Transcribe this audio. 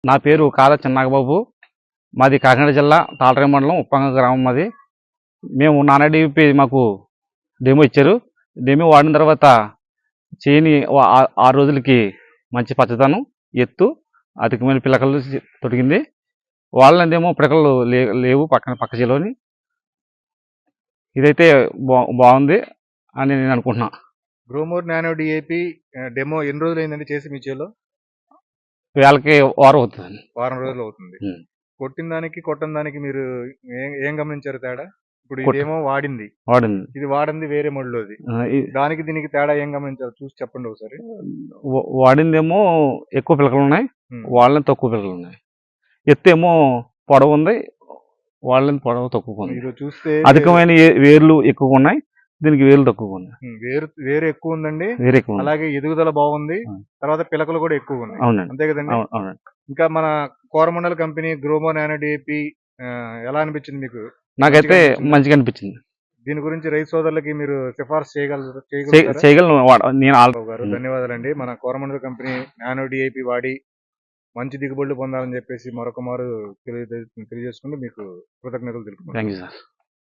నా పేరు కాదా చిన్నగబాబు. మాది కాకినాడ జిల్లా తాళరేవు మండలం ఉప్పంగ గ్రామం మాది. మేము నానా డీపీ మాకు డెమో ఇచ్చారు. డెమో వాడిన తర్వాత చేని 6 రోజులకి మంచి పచ్చదనం, ఎత్తు, అధికమైన పిలకలు తొడిగింది. వాళ్ళదేమో పిలకలు లేవు పక్క చేలోని. ఇదైతే బాగుంది అని నేను అనుకుంటున్నా. గ్రోమోర్ నానో డిఏపి డెమో ఎన్ని రోజులు అయిందండి చేసి మీ చేలో? వేళకి వారం అవుతుంది. వారం రోజులు అవుతుంది. కొట్టిన దానికి కొట్టని దానికి మీరు ఏం గమనించారు తేడా? ఇప్పుడు ఇదేమో వాడింది, ఇది వాడింది వేరే మడిలోది. దానికి దీనికి తేడా ఏం గమనించారు చూసి చెప్పండి ఒకసారి. వాడిందేమో ఎక్కువ పిలకలు ఉన్నాయి, వాళ్ళని తక్కువ పిలకలు ఉన్నాయి. ఎత్తు ఏమో పొడవు ఉంది, వాళ్ళని పొడవు తక్కువ ఉంది. ఇది చూస్తే అధికమైన వేర్లు ఎక్కువ ఉన్నాయి, దీనికి వేర్లు తక్కువ ఉన్నాయి. వేరు ఎక్కువ ఉందండి, వేరు ఎక్కువ, అలాగే ఎదుగుదల బాగుంది, తర్వాత పిలకలు కూడా ఎక్కువ ఉన్నాయి. అవునండి, అంతే కదండి. ఇంకా మన Coromandel company Gromor nano DAP ఎలా అనిపించింది మీకు? నాకైతే మంచిగా అనిపించింది. దీని గురించి రైతు సోదరులకి మీరు సిఫార్సు చేయగలను. ధన్యవాదాలండి. మన కోరమండల్ కంపెనీ నానో డిఐపి వాడి మంచి దిగుబడులు పొందాలని చెప్పేసి మరొక మారు తెలియజేసుకుంటూ మీకు కృతజ్ఞతలు తెలుపుతున్నాను. Thank you sir.